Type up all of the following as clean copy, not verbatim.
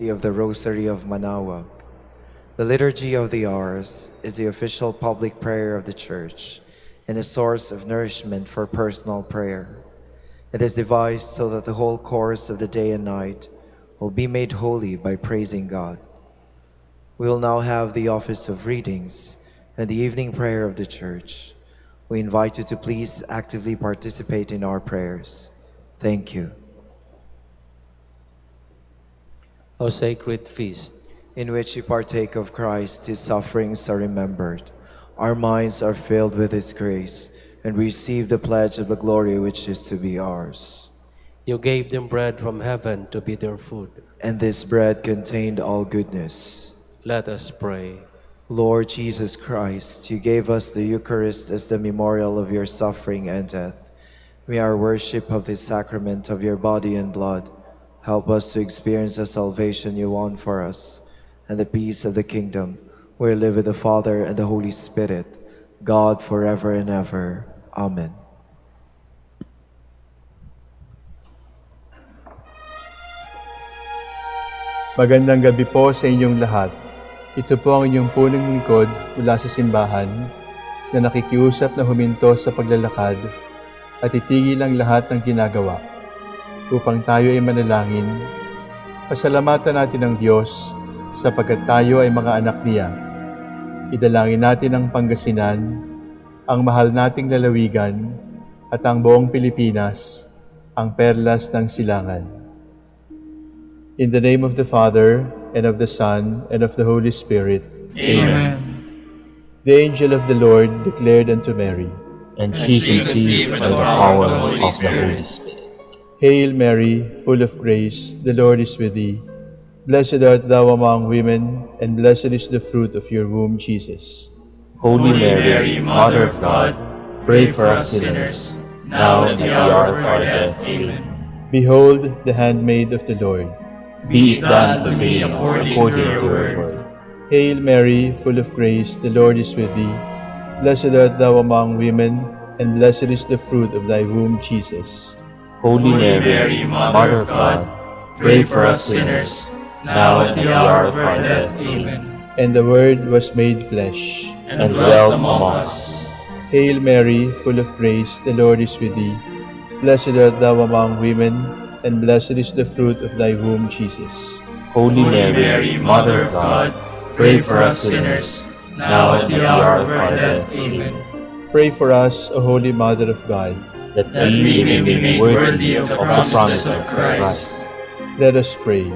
of the Rosary of Manaoag. The Liturgy of the Hours is the official public prayer of the Church and a source of nourishment for personal prayer. It is devised so that the whole course of the day and night will be made holy by praising God. We will now have the office of readings and the evening prayer of the Church. We invite you to please actively participate in our prayers. Thank you. O sacred feast, in which we partake of Christ, his sufferings are remembered. Our minds are filled with his grace, and receive the pledge of the glory which is to be ours. you gave them bread from heaven to be their food. And this bread contained all goodness. Let us pray. Lord Jesus Christ, you gave us the Eucharist as the memorial of your suffering and death. May our worship of this sacrament of your body and blood help us to experience the salvation you won for us and the peace of the kingdom, where you live with the Father and the Holy Spirit, God forever and ever. Amen. Magandang gabi po sa inyong lahat. Ito po ang inyong punong lingkod mula sa simbahan na nakikiusap na huminto sa paglalakad at itigil ang lahat ng ginagawa upang tayo ay manalangin. Pasalamatan natin ang Diyos sapagkat tayo ay mga anak niya. Idalangin natin ang Pangasinan, ang mahal nating lalawigan, at ang buong Pilipinas, ang perlas ng silangan. In the name of the Father, and of the Son, and of the Holy Spirit. Amen. The angel of the Lord declared unto Mary, And she conceived by the power of the Holy Spirit. Hail Mary, full of grace, the Lord is with thee. Blessed art thou among women, and blessed is the fruit of your womb, Jesus. Holy Mary, Mother of God, pray for us sinners, now and at the hour of our death. Amen. Behold the handmaid of the Lord. Be it done to me according to your word. Hail Mary, full of grace, the Lord is with thee. Blessed art thou among women, and blessed is the fruit of thy womb, Jesus. Holy Mary, Mother of God, pray for us sinners, now and at the hour of our death. Amen. And the Word was made flesh, and dwelt among us. Hail Mary, full of grace, the Lord is with thee. Blessed art thou among women, and blessed is the fruit of thy womb, Jesus. Holy Mary, Mother of God, pray for us sinners, now and at the hour of our death. Amen. Pray for us, O Holy Mother of God, that we may be made worthy of the promises of Christ. Let us pray.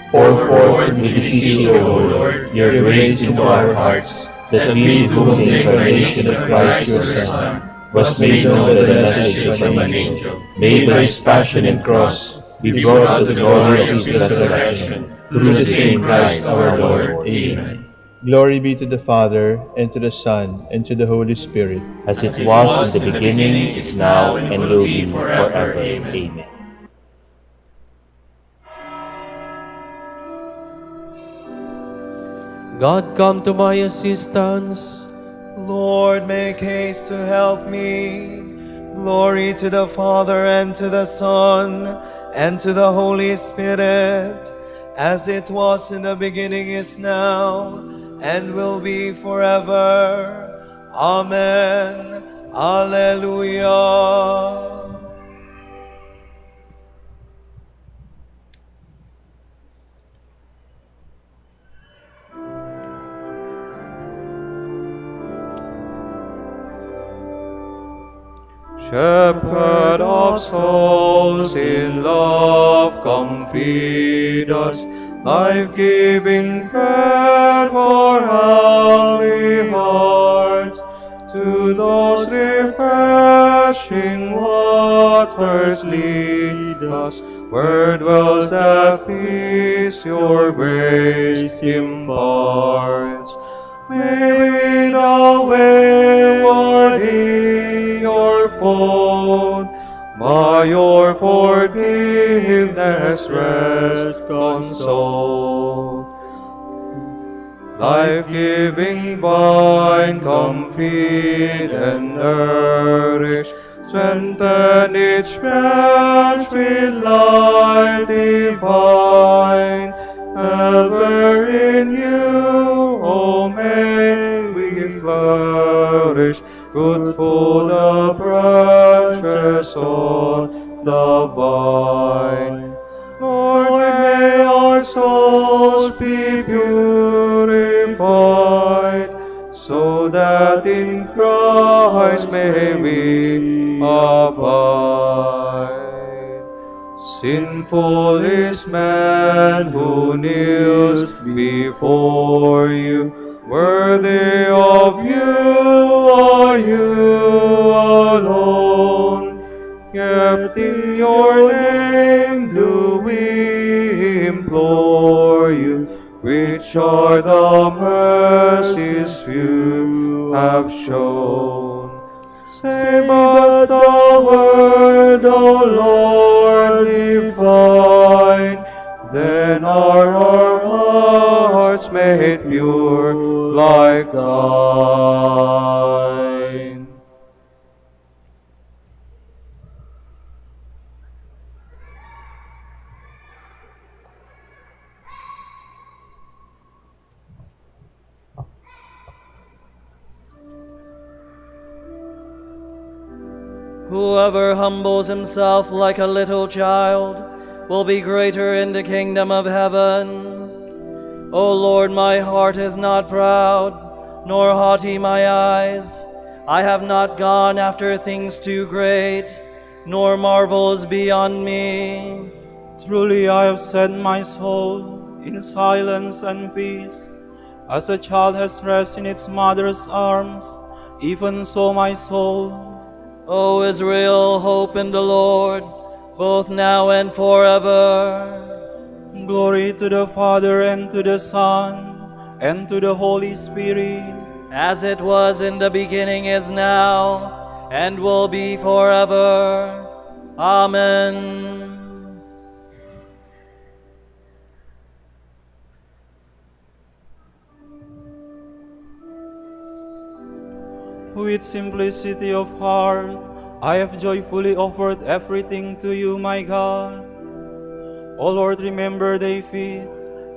Pour forth, we beseech you, O Lord, your grace into our hearts, that we, to whom the incarnation of Christ your Son was made known by the message of an angel, may by his passion and cross be brought to the glory of his resurrection, through the same Christ our Lord. Amen. Glory be to the Father, and to the Son, and to the Holy Spirit. As it was in the beginning, is now, and will be forever. Amen. God, come to my assistance. Lord, make haste to help me. Glory to the Father, and to the Son, and to the Holy Spirit, as it was in the beginning, is now, and will be forever. Amen. Alleluia. Shepherd of souls, in love come feed us, life-giving bread for hungry hearts. To those refreshing waters lead us, where dwells the peace your grace imparts. May the wayward in your fold, by your forgiveness rest consoled. Life-giving vine, come feed and nourish, strengthen each branch with light divine, ever in you, O may we flourish, fruitful the branches on the vine. Lord, may our souls be purified, so that in Christ may we abide. Sinful is man who kneels before you, worthy of you are you alone. Yet in your name do we implore you, which are the mercies you have shown. Say but the word, O Lord divine, then are our hearts made pure like thine. Whoever humbles himself like a little child will be greater in the kingdom of heaven. O Lord, my heart is not proud, nor haughty my eyes. I have not gone after things too great, nor marvels beyond me. Truly I have set my soul in silence and peace. As a child has rest in its mother's arms, even so my soul. O Israel, hope in the Lord, both now and forever. Glory to the Father, and to the Son, and to the Holy Spirit. As it was in the beginning, is now, and will be forever. Amen. With simplicity of heart, I have joyfully offered everything to you, my God. O Lord, remember David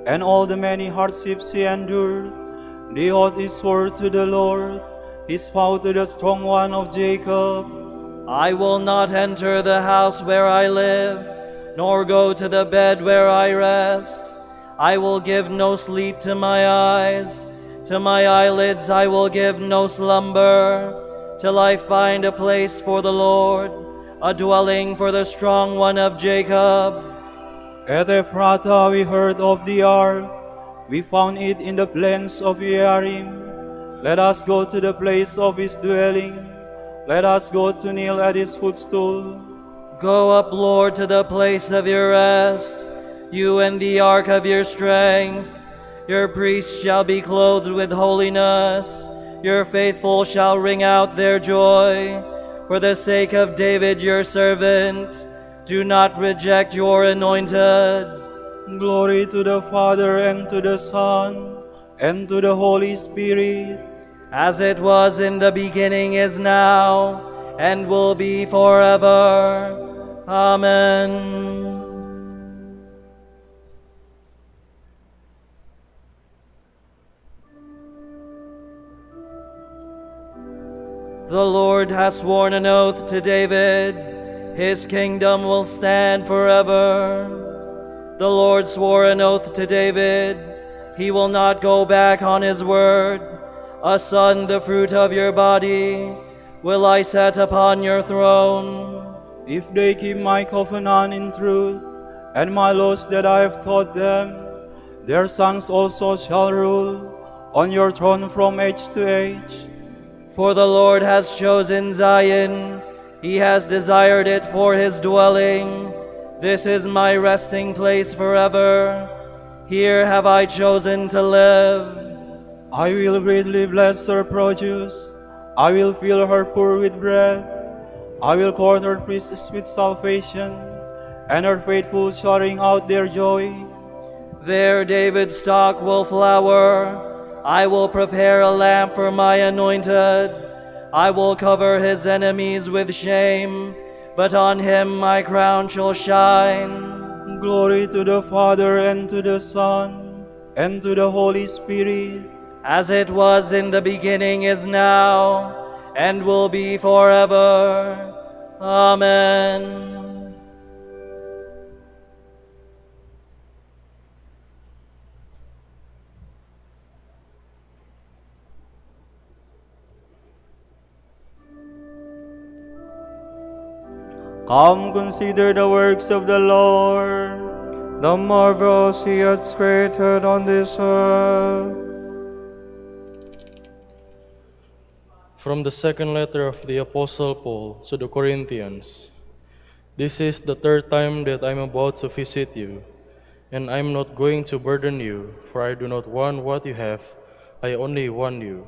and all the many hardships he endured. The oath is swore to the Lord, his vow to the strong one of Jacob. I will not enter the house where I live, nor go to the bed where I rest. I will give no sleep to my eyes. To my eyelids I will give no slumber, till I find a place for the Lord, a dwelling for the strong one of Jacob. At Ephrata we heard of the ark. We found it in the plains of Yearim. Let us go to the place of his dwelling. Let us go to kneel at his footstool. Go up, Lord, to the place of your rest, you and the ark of your strength. Your priests shall be clothed with holiness. Your faithful shall ring out their joy. For the sake of David your servant, do not reject your anointed. Glory to the Father, and to the Son, and to the Holy Spirit. As it was in the beginning, is now, and will be forever. Amen. The Lord has sworn an oath to David. His kingdom will stand forever. The Lord swore an oath to David. He will not go back on his word. A son, the fruit of your body, will I set upon your throne. If they keep my covenant in truth, and my laws that I have taught them, their sons also shall rule on your throne from age to age. For the Lord has chosen Zion, he has desired it for his dwelling. This is my resting place forever. Here have I chosen to live. I will greatly bless her produce. I will fill her poor with bread. I will court her priests with salvation, and her faithful shall ring out their joy. There David's stock will flower. I will prepare a lamp for my anointed. I will cover his enemies with shame, but on him my crown shall shine. Glory to the Father, and to the Son, and to the Holy Spirit, as it was in the beginning, is now, and will be forever. Amen. come consider the works of the Lord. The marvels he has created on this earth. From the second letter of the Apostle Paul to the Corinthians. This is the third time that I am about to visit you, and I am not going to burden you, for I do not want what you have, I only want you.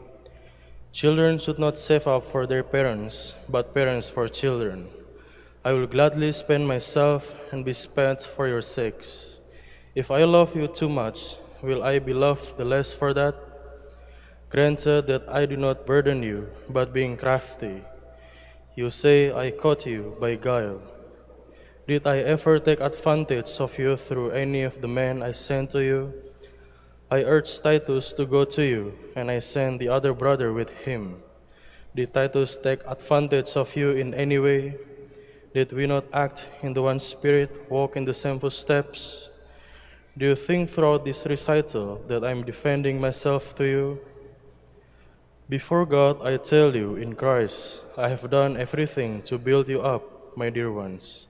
Children should not save up for their parents, but parents for children. I will gladly spend myself and be spent for your sakes. If I love you too much, will I be loved the less for that? Granted that I do not burden you, but being crafty. You say I caught you by guile. Did I ever take advantage of you through any of the men I sent to you? I urged Titus to go to you, and I sent the other brother with him. Did Titus take advantage of you in any way? Did we not act in the one spirit, walk in the same footsteps? Do you think throughout this recital that I am defending myself to you? Before God, I tell you, in Christ, I have done everything to build you up, my dear ones.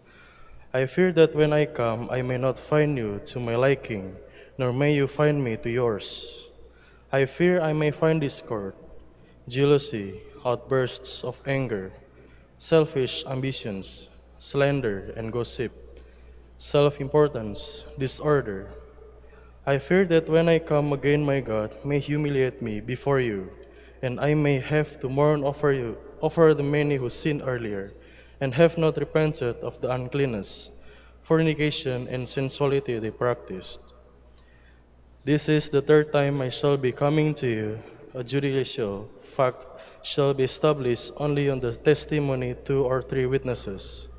I fear that when I come, I may not find you to my liking, nor may you find me to yours. I fear I may find discord, jealousy, outbursts of anger, selfish ambitions, slander and gossip, self-importance, disorder. I fear that when I come again, my God may humiliate me before you, and I may have to mourn over the many who sinned earlier, and have not repented of the uncleanness, fornication, and sensuality they practiced. This is the third time I shall be coming to you. A judicial fact shall be established only on the testimony 2 or 3 witnesses.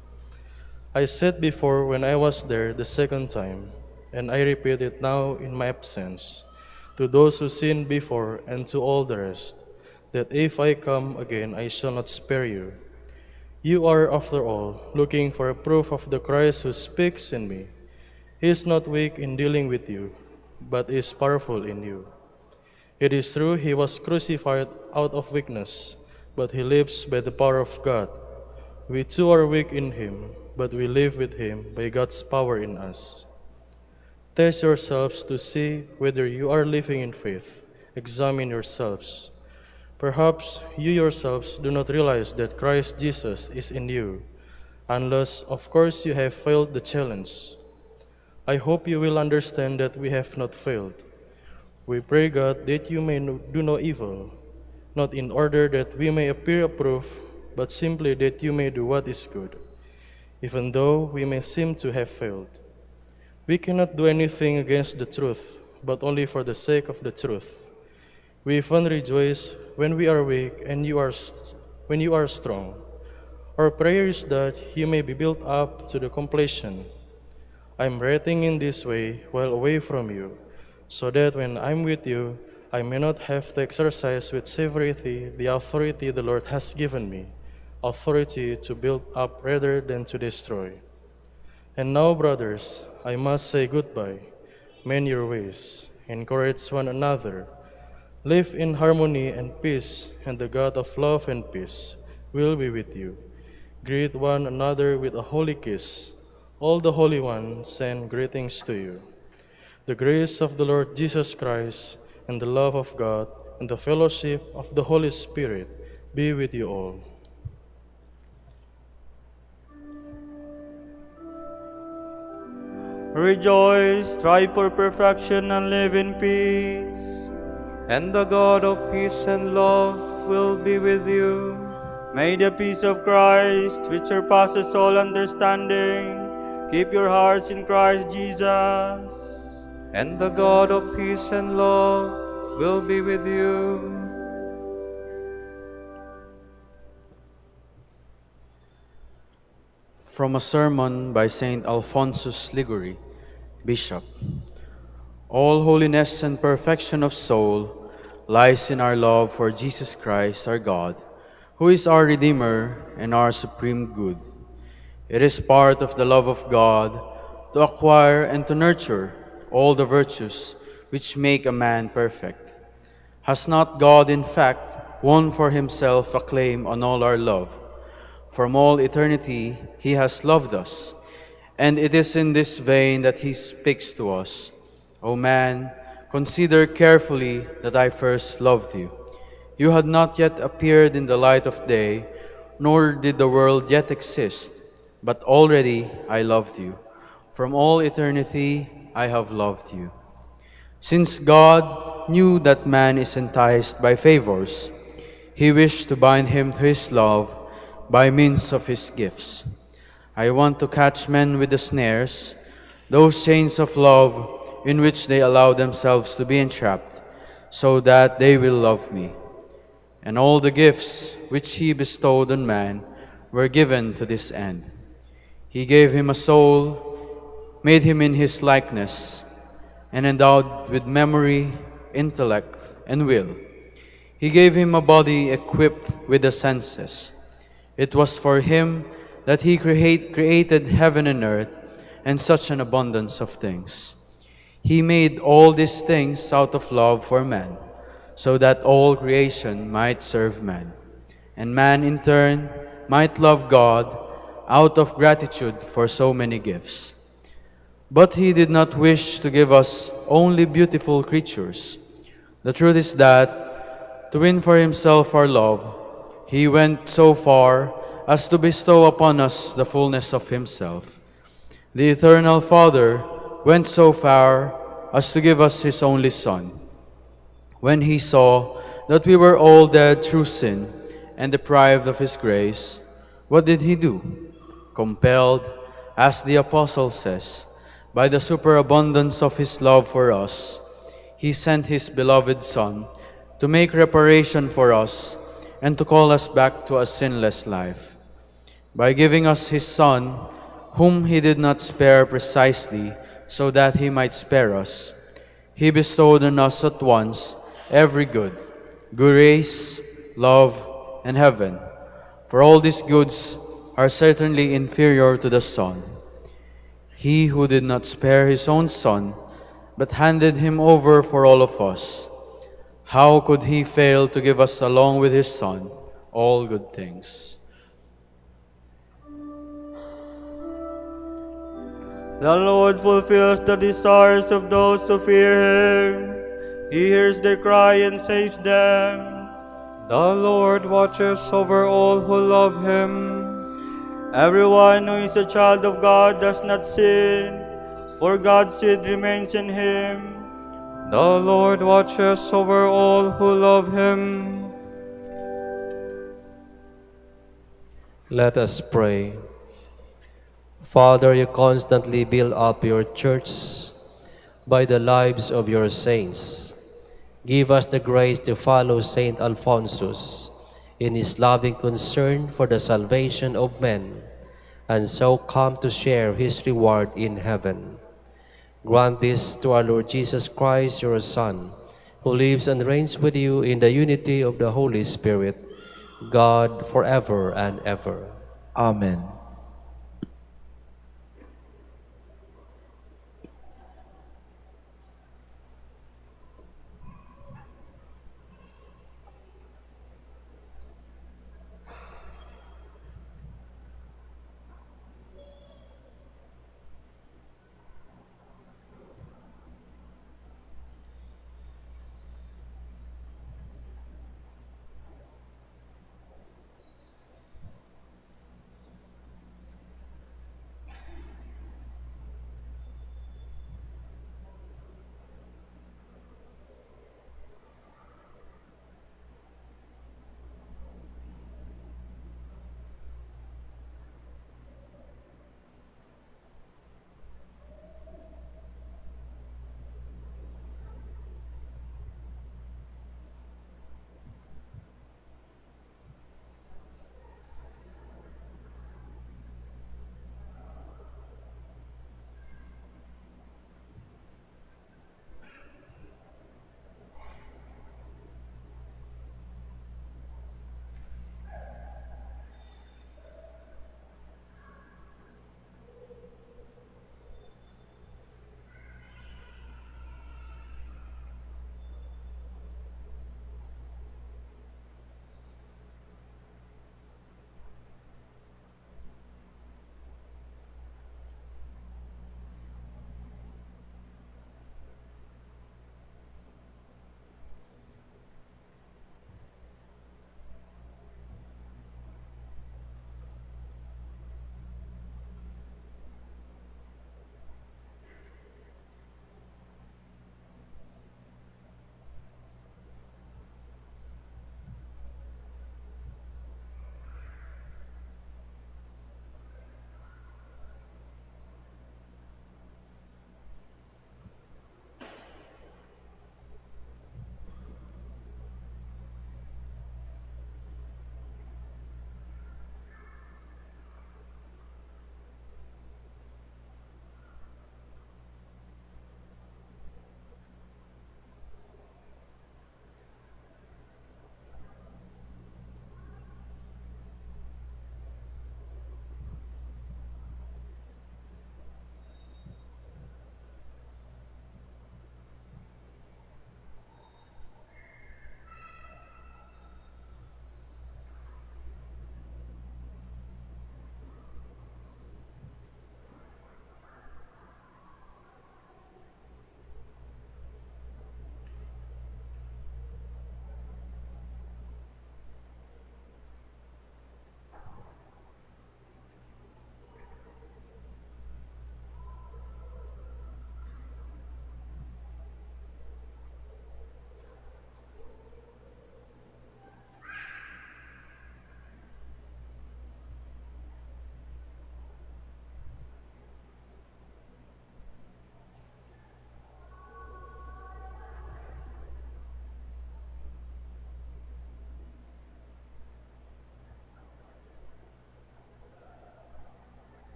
I said before when I was there the second time, and I repeat it now in my absence, to those who sinned before and to all the rest, that if I come again I shall not spare you. You are, after all, looking for a proof of the Christ who speaks in me. He is not weak in dealing with you, but is powerful in you. It is true he was crucified out of weakness, but he lives by the power of God. We too are weak in him, but we live with him by God's power in us. Test yourselves to see whether you are living in faith. Examine yourselves. Perhaps you yourselves do not realize that Christ Jesus is in you, unless, of course, you have failed the challenge. I hope you will understand that we have not failed. We pray God that you may do no evil, not in order that we may appear approved, but simply that you may do what is good, even though we may seem to have failed. We cannot do anything against the truth, but only for the sake of the truth. We even rejoice when we are weak and when you are strong. Our prayer is that you may be built up to the completion. I am writing in this way while away from you, so that when I am with you, I may not have to exercise with severity the authority the Lord has given me, authority to build up rather than to destroy. And now, brothers, I must say goodbye. Mend your ways, encourage one another, live in harmony and peace, and the God of love and peace will be with you. Greet one another with a holy kiss. All the holy ones send greetings to you. The grace of the Lord Jesus Christ, and the love of God, and the fellowship of the Holy Spirit be with you all. Rejoice, strive for perfection, and live in peace. And the God of peace and love will be with you. May the peace of Christ, which surpasses all understanding, keep your hearts in Christ Jesus. And the God of peace and love will be with you. From a sermon by Saint Alphonsus Liguri, Bishop. All holiness and perfection of soul lies in our love for Jesus Christ, our God, who is our Redeemer and our supreme good. It is part of the love of God to acquire and to nurture all the virtues which make a man perfect. Has not God, in fact, won for himself a claim on all our love? From all eternity, he has loved us, and it is in this vein that he speaks to us. O man, consider carefully that I first loved you. You had not yet appeared in the light of day, nor did the world yet exist, but already I loved you. From all eternity, I have loved you. Since God knew that man is enticed by favors, he wished to bind him to his love by means of his gifts. I want to catch men with the snares, those chains of love in which they allow themselves to be entrapped, so that they will love me. And all the gifts which he bestowed on man were given to this end. He gave him a soul, made him in his likeness, and endowed with memory, intellect, and will. He gave him a body equipped with the senses. It was for him that he created heaven and earth and such an abundance of things. He made all these things out of love for man, so that all creation might serve man, and man in turn might love God out of gratitude for so many gifts. But he did not wish to give us only beautiful creatures. The truth is that, to win for himself our love, he went so far as to bestow upon us the fullness of himself. The Eternal Father went so far as to give us his only Son. When he saw that we were all dead through sin and deprived of his grace, what did he do? Compelled, as the Apostle says, by the superabundance of his love for us, he sent his beloved Son to make reparation for us and to call us back to a sinless life. By giving us his Son, whom he did not spare precisely so that he might spare us, he bestowed on us at once every good, grace, love, and heaven. For all these goods are certainly inferior to the Son. He who did not spare his own Son, but handed him over for all of us, how could he fail to give us along with his Son all good things? The Lord fulfills the desires of those who fear him. He hears their cry and saves them. The Lord watches over all who love him. Everyone who is a child of God does not sin, for God's seed remains in him. The Lord watches over all who love him. Let us pray. Father, you constantly build up your church by the lives of your saints. Give us the grace to follow Saint Alphonsus in his loving concern for the salvation of men, and so come to share his reward in heaven. Grant this to our Lord Jesus Christ, your Son, who lives and reigns with you in the unity of the Holy Spirit, God forever and ever. Amen.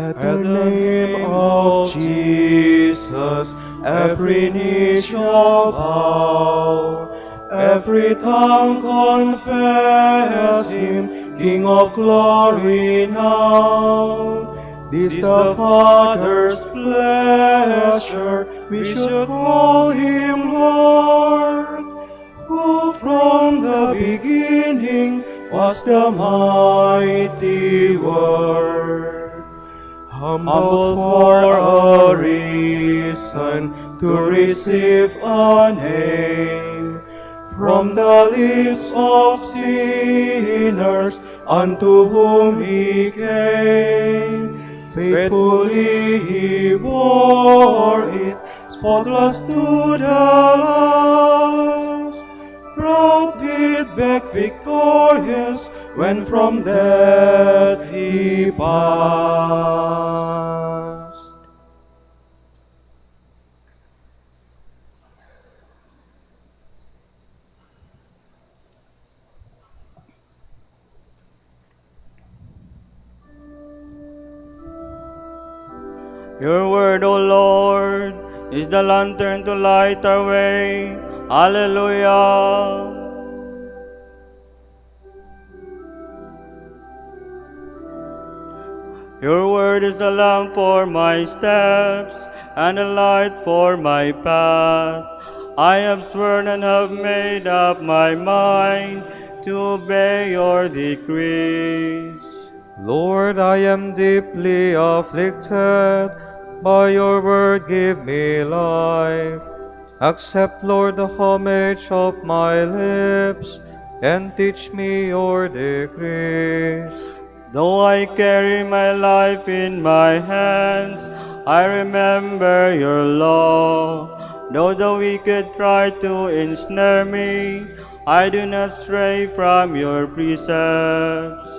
At the name of Jesus, every knee shall bow, every tongue confess Him, King of glory now. This the Father's pleasure, we should call Him Lord, who from the beginning was the mighty Word. Humble for a reason to receive a name from the lips of sinners unto whom He came. Faithfully He bore it, spotless to the last. Brought it back victorious when from death He passed. Your word, O Lord, is the lantern to light our way. Hallelujah. Your word is a lamp for my steps and a light for my path. I have sworn and have made up my mind to obey your decrees. Lord, I am deeply afflicted. By your word give me life. Accept, Lord, the homage of my lips, and teach me your decrees. Though I carry my life in my hands, I remember your law. Though the wicked try to ensnare me, I do not stray from your precepts.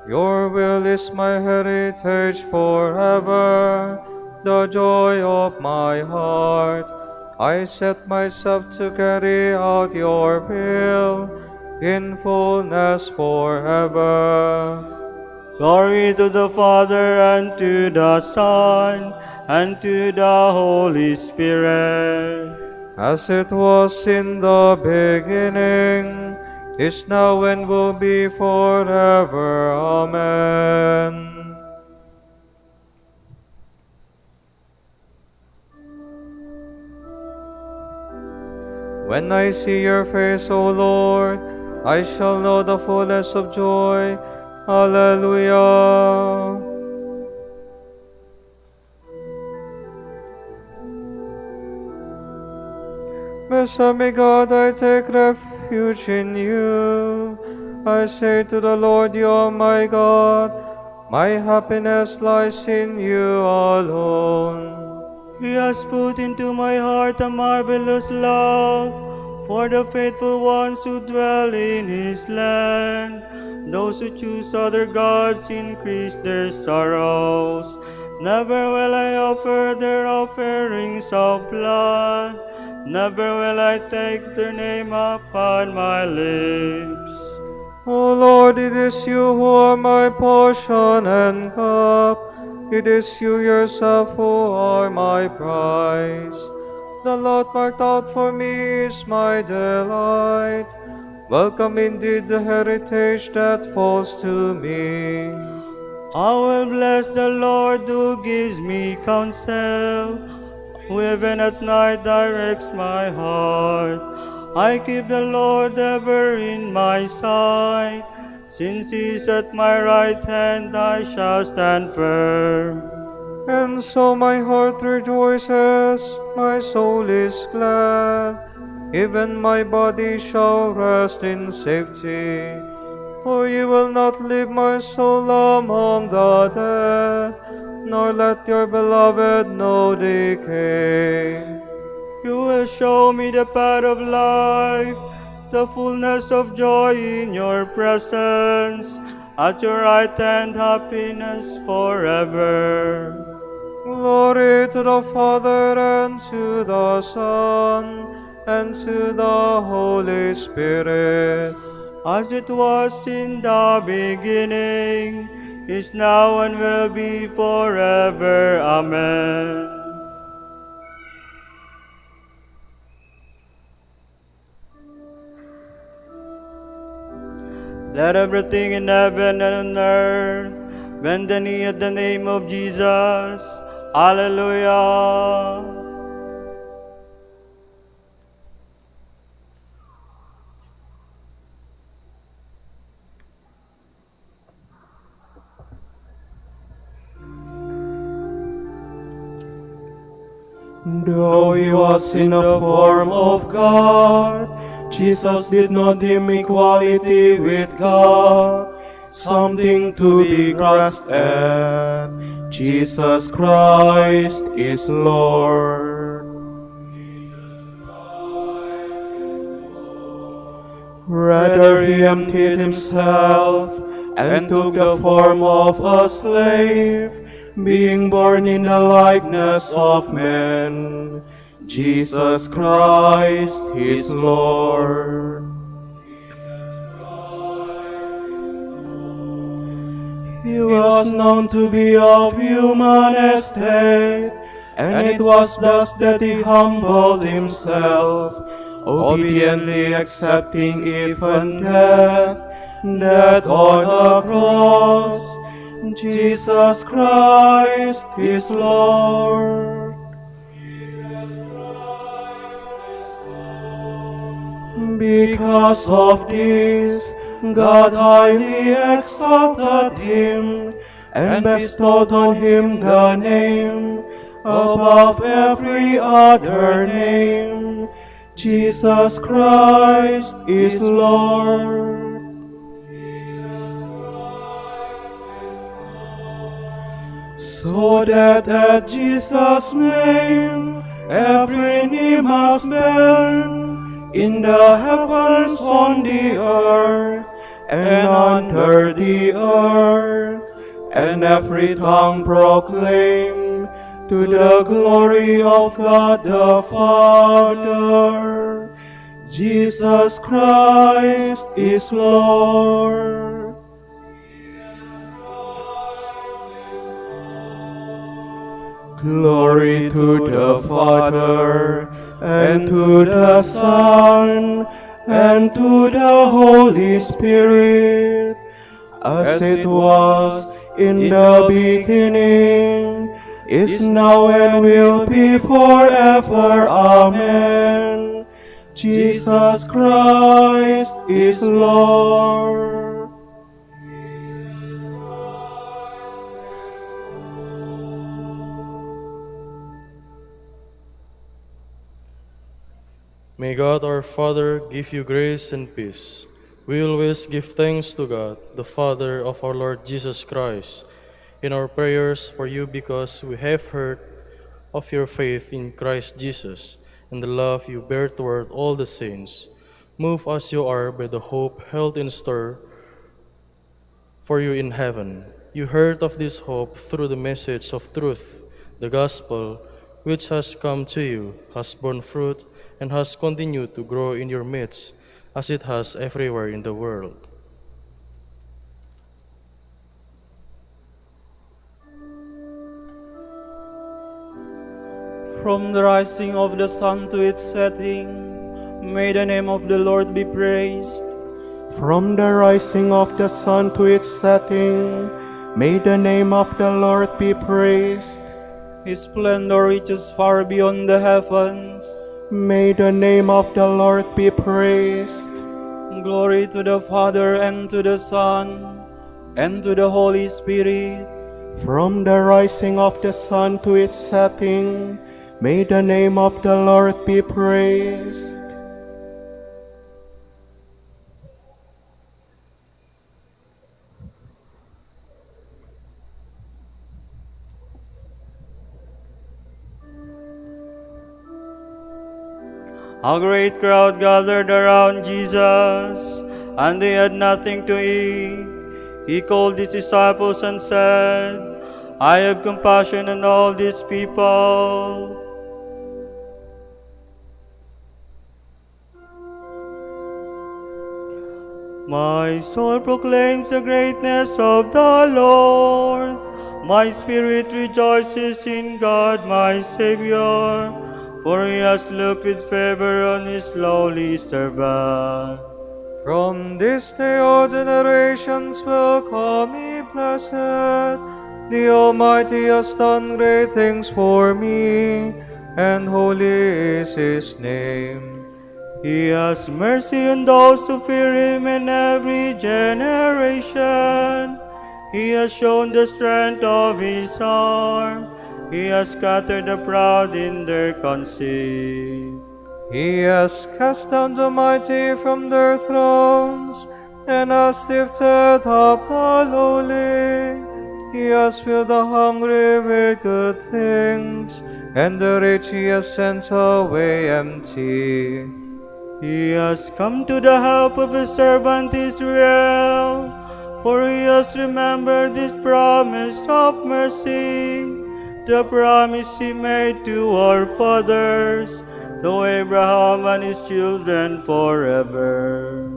Your will is my heritage forever, the joy of my heart. I set myself to carry out your will in fullness forever. Glory to the Father, and to the Son, and to the Holy Spirit. As it was in the beginning, is now, and will be forever. Amen. When I see your face, O Lord, I shall know the fullness of joy. Hallelujah. Blessed be God, I take refuge in you. I say to the Lord, you are my God. My happiness lies in you alone. He has put into my heart a marvelous love for the faithful ones who dwell in His land. Those who choose other gods increase their sorrows. Never will I offer their offerings of blood. Never will I take their name upon my lips. O Lord, it is you who are my portion and cup. It is you yourself who are my prize. The lot marked out for me is my delight. Welcome indeed the heritage that falls to me. I will bless the Lord who gives me counsel, who even at night directs my heart. I keep the Lord ever in my sight. Since He is at my right hand, I shall stand firm. And so my heart rejoices, my soul is glad. Even my body shall rest in safety. For you will not leave my soul among the dead, nor let your beloved know decay. You will show me the path of life, the fullness of joy in your presence. At your right hand, happiness forever. Glory to the Father, and to the Son, and to the Holy Spirit. As it was in the beginning, is now and will be forever. Amen. Let everything in heaven and on earth bend the knee at the name of Jesus. Hallelujah. Though he was in the form of God, Jesus did not deem equality with God something to be grasped at. Jesus Christ is Lord. Rather, he emptied himself and took the form of a slave, being born in the likeness of men. Jesus Christ is Lord. He was known to be of human estate, and it was thus that he humbled himself, obediently accepting even death, death on a cross. Jesus Christ is Lord. Because of this, God highly exalted him and bestowed on him the name above every other name. Jesus Christ is Lord. So that at Jesus' name every knee must bend, in the heavens, on the earth, and under the earth, and every tongue proclaim to the glory of God the Father, Jesus Christ is Lord. Glory to the Father, and to the Son, and to the Holy Spirit, as it was in the beginning, is now, and will be forever. Amen. Jesus Christ is Lord. May God our Father give you grace and peace. We always give thanks to God, the Father of our Lord Jesus Christ, in our prayers for you, because we have heard of your faith in Christ Jesus and the love you bear toward all the saints. Moved as you are by the hope held in store for you in heaven. You heard of this hope through the message of truth, the gospel, which has come to you, has borne fruit, and has continued to grow in your midst, as it has everywhere in the world. From the rising of the sun to its setting, may the name of the Lord be praised. From the rising of the sun to its setting, may the name of the Lord be praised. His splendor reaches far beyond the heavens. May the name of the Lord be praised. Glory to the Father, and to the Son, and to the Holy Spirit. From the rising of the sun to its setting, may the name of the Lord be praised. A great crowd gathered around Jesus, and they had nothing to eat. He called his disciples and said, I have compassion on all these people. My soul proclaims the greatness of the Lord. My spirit rejoices in God my Savior, for he has looked with favor on his lowly servant. From this day all generations will call me blessed. The Almighty has done great things for me, and holy is his name. He has mercy on those who fear him in every generation. He has shown the strength of his arm. He has scattered the proud in their conceit. He has cast down the mighty from their thrones, and has lifted up the lowly. He has filled the hungry with good things, and the rich he has sent away empty. He has come to the help of his servant Israel, for he has remembered his promise of mercy, the promise he made to our fathers, to Abraham and his children forever.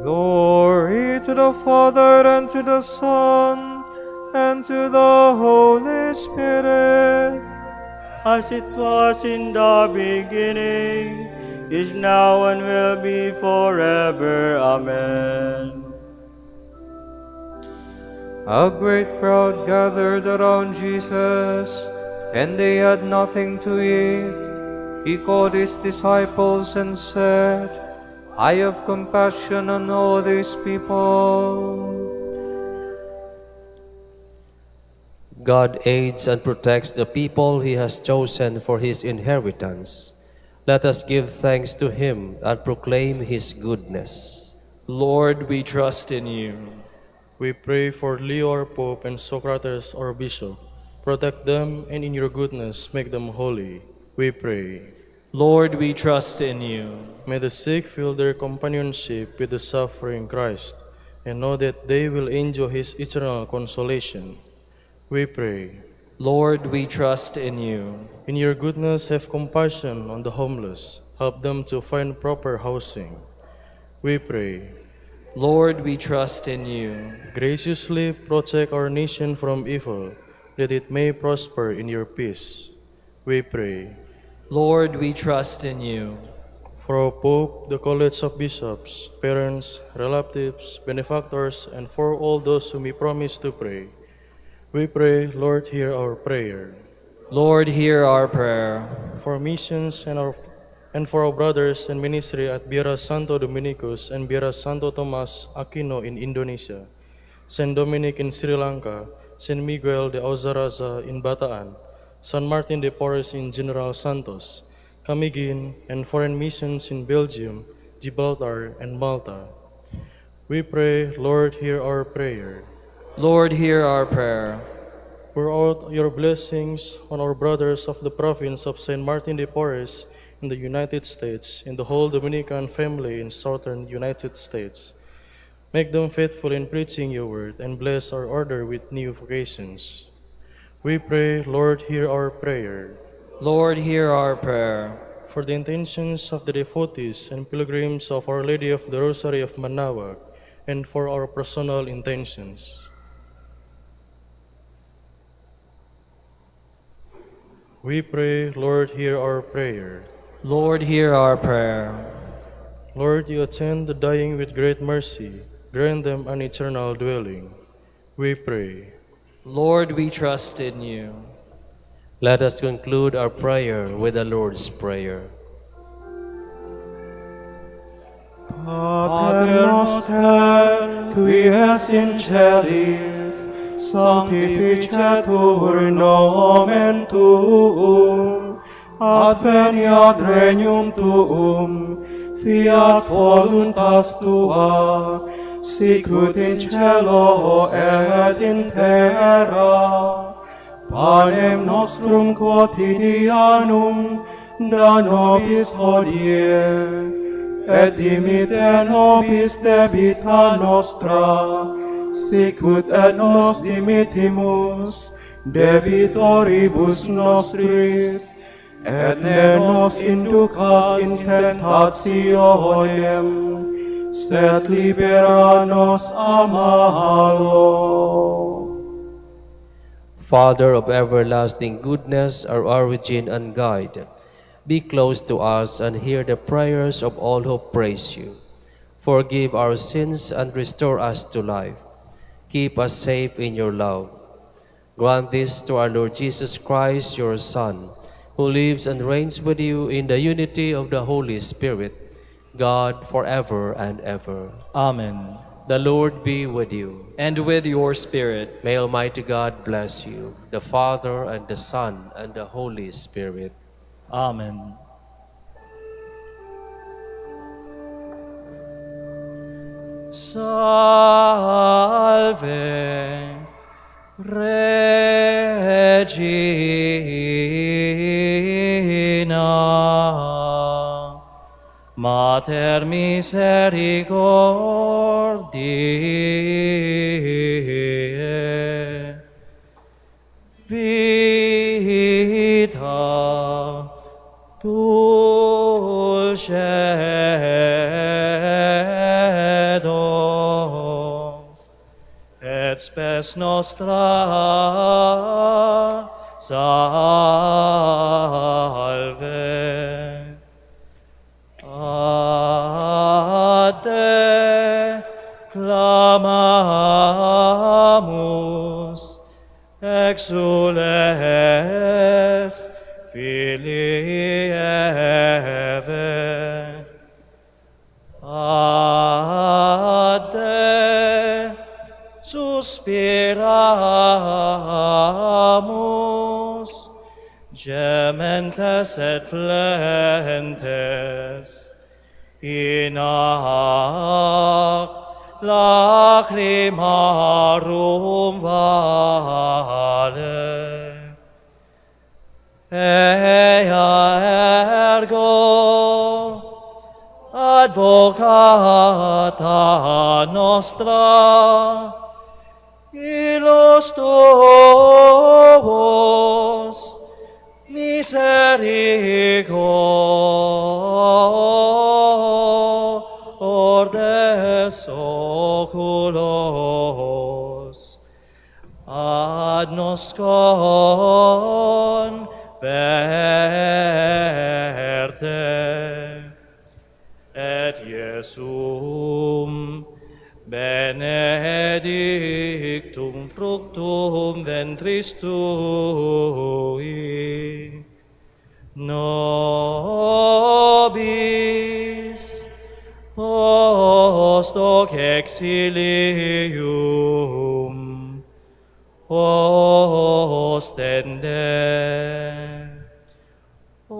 Glory to the Father, and to the Son, and to the Holy Spirit, as it was in the beginning, is now, and will be forever. Amen. A great crowd gathered around Jesus, and they had nothing to eat. He called his disciples and said, I have compassion on all these people. God aids and protects the people he has chosen for his inheritance. Let us give thanks to him and proclaim his goodness. Lord, we trust in you. We pray for Leo our Pope and Socrates our Bishop. Protect them, and in your goodness make them holy. We pray. Lord, we trust in you. May the sick feel their companionship with the suffering Christ, and know that they will enjoy his eternal consolation. We pray. Lord, we trust in you. In your goodness, have compassion on the homeless. Help them to find proper housing. We pray. Lord, we trust in you. Graciously protect our nation from evil, that it may prosper in your peace. We pray. Lord, we trust in you. For our Pope, the College of Bishops, parents, relatives, benefactors, and for all those whom we promise to pray, we pray, Lord, hear our prayer. Lord, hear our prayer. For missions and for our brothers in ministry at Biara Santo Dominicus and Biara Santo Tomas Aquino in Indonesia, Saint Dominic in Sri Lanka, Saint Miguel de Auzaraza in Bataan, San Martin de Porres in General Santos, Camiguin, and foreign missions in Belgium, Gibraltar, and Malta. We pray, Lord, hear our prayer. Lord, hear our prayer. Pour out your blessings on our brothers of the province of Saint Martin de Porres in the United States, and the whole Dominican family in southern United States. Make them faithful in preaching your word, and bless our order with new vocations. We pray, Lord, hear our prayer. Lord, hear our prayer. For the intentions of the devotees and pilgrims of Our Lady of the Rosary of Manaoag, and for our personal intentions. We pray, Lord, hear our prayer. Lord, hear our prayer. Lord, you attend the dying with great mercy. Grant them an eternal dwelling. We pray. Lord, we trust in you. Let us conclude our prayer with the Lord's Prayer. Pater noster, qui es in celis, sanctificetur nomen tuum, adveniat regnum tuum, fiat voluntas tua, sicut in cielo et in terra. Panem nostrum quotidianum da nobis hodie, et dimitte nobis debita nostra, sicut et nos dimittimus debitoribus nostris, et ne nos inducas in tentationem, sed libera nos a malo. Father of everlasting goodness, our origin and guide, be close to us and hear the prayers of all who praise you. Forgive our sins and restore us to life. Keep us safe in your love. Grant this to our Lord Jesus Christ, your Son, who lives and reigns with you in the unity of the Holy Spirit, God forever and ever. Amen. The Lord be with you. And with your spirit. May Almighty God bless you, the Father and the Son and the Holy Spirit. Amen. Salve Regina, Mater misericordiae, vita dulcedo, et spes nostra salve. A te clamamus, exules Filii Eve. A te suspiramus, gementes et flentes, in hoc lacrimarum vale. Ea ergo advocata nostra, illos tuos misericordes oculos ad nos converte, et Iesum benedictum fructum ventris tui, nobis post hoc exilium ostende. O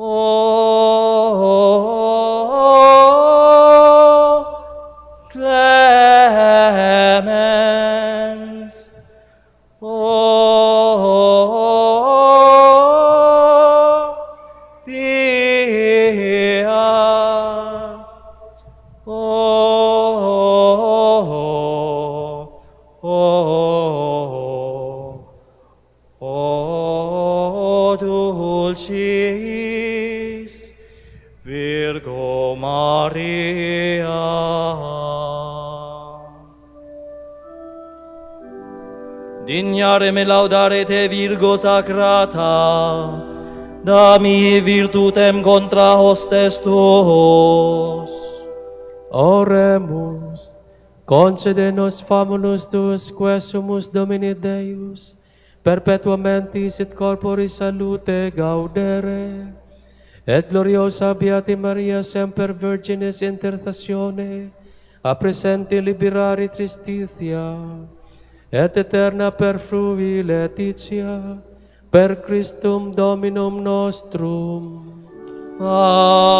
clemens, O pia, O dulcis Virgo Maria. Dignare me laudare te Virgo sacrata, da mihi virtutem contra hostes tuos. Oremus, concede nos famulus tuus, quesumus Domini Deus, perpetuamentis et corporis salute gaudere, et gloriosa Beati Maria semper Virginis intercessione, a presenti liberari tristitia, et eterna perfrui laetitia, per Christum Dominum nostrum. Amen.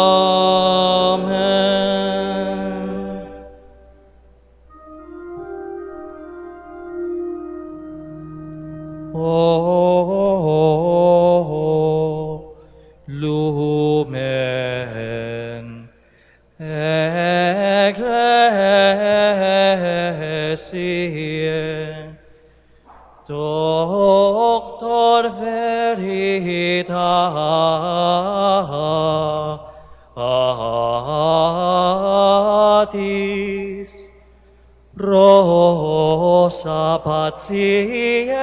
O lumen ecclesiae, Doctor veritatis, sapat siye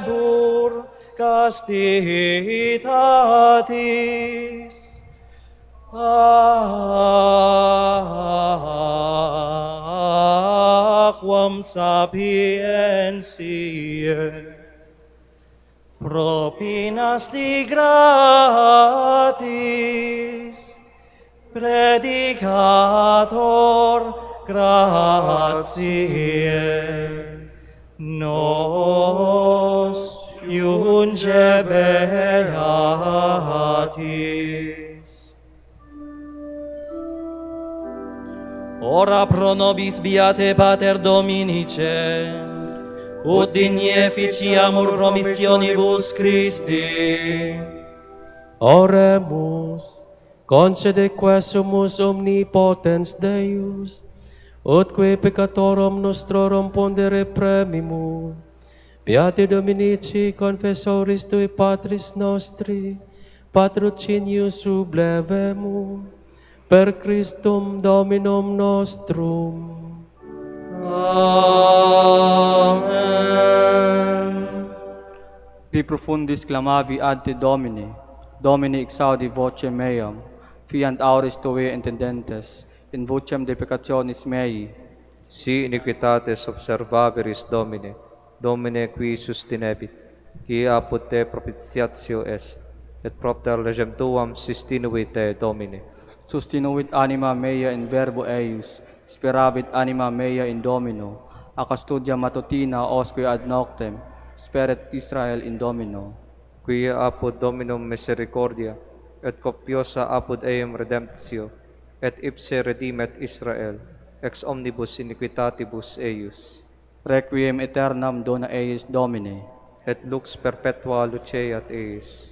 ebur castitatis aquam sapientiae propinas di gratis predicator gratiae nos iunge beatis. Ora pro nobis beate Pater Dominice, ut digne ficiamur promissionibus Christi. Oremus, concede quesumus omnipotens Deus, utque peccatorum nostrorum pondere premimur, Beate Dominici confessoris tui Patris nostri, patrocinius sublevemur, per Christum Dominum nostrum. Amen. Pi profundis clamavi ante Domine, Domine exaudi vocem meam, fiant auris tue intendentes, in vocem de peccationis mei. Si iniquitates observaveris Domine, Domine qui sustinebit, qui apud te propitiatio est, et propter legem tuam sustinuit te, Domine. Sustinuit anima mea in verbo eius, speravit anima mea in Domino, a custodia matutina osque ad noctem, speret Israel in Domino. Qui apud Dominum misericordia, et copiosa apud eum redemptio, et ipse redimet Israel, ex omnibus iniquitatibus eius. Requiem aeternam dona eis Domine. Et lux perpetua luceat eis.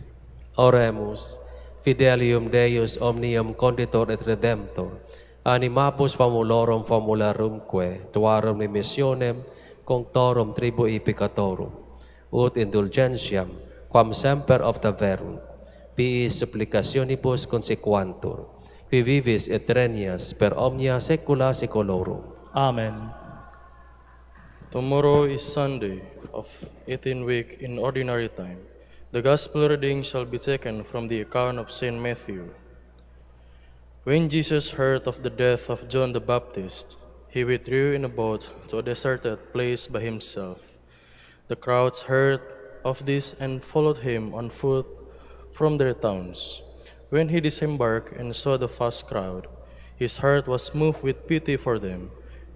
Oremus, Fidelium Deus omnium conditor et redemptor, animabus famulorum famularumque, tuarum remissionem, conctorum tribui peccatorum, ut indulgentiam, quam semper obtaverunt, piis supplicationibus consequantur, qui vivis et regnias per omnia saecula saeculorum. Amen. Tomorrow is Sunday of 18th week in ordinary time. The Gospel reading shall be taken from the account of St. Matthew. When Jesus heard of the death of John the Baptist, he withdrew in a boat to a deserted place by himself. The crowds heard of this and followed him on foot from their towns. When he disembarked and saw the vast crowd, his heart was moved with pity for them,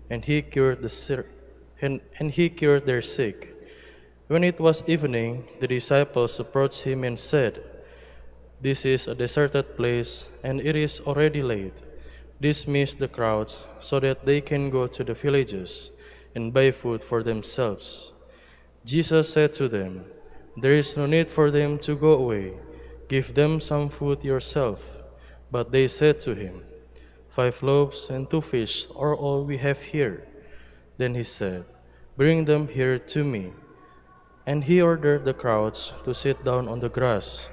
and he cured their sick. When it was evening, the disciples approached him and said, "This is a deserted place, and it is already late. Dismiss the crowds so that they can go to the villages and buy food for themselves." Jesus said to them, "There is no need for them to go away. Give them some food yourself." But they said to him, "5 loaves and 2 fish are all we have here." Then he said, "Bring them here to me." And he ordered the crowds to sit down on the grass.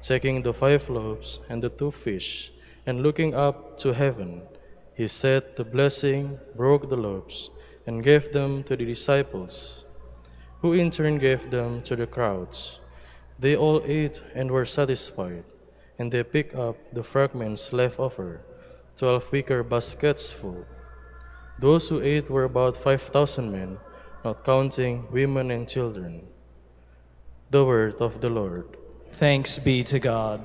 Taking the 5 loaves and the 2 fish, and looking up to heaven, he said the blessing, broke the loaves, and gave them to the disciples, who in turn gave them to the crowds. They all ate and were satisfied, and they picked up the fragments left over, 12 wicker baskets full. Those who ate were about 5,000 men, not counting women and children. The word of the Lord. Thanks be to God.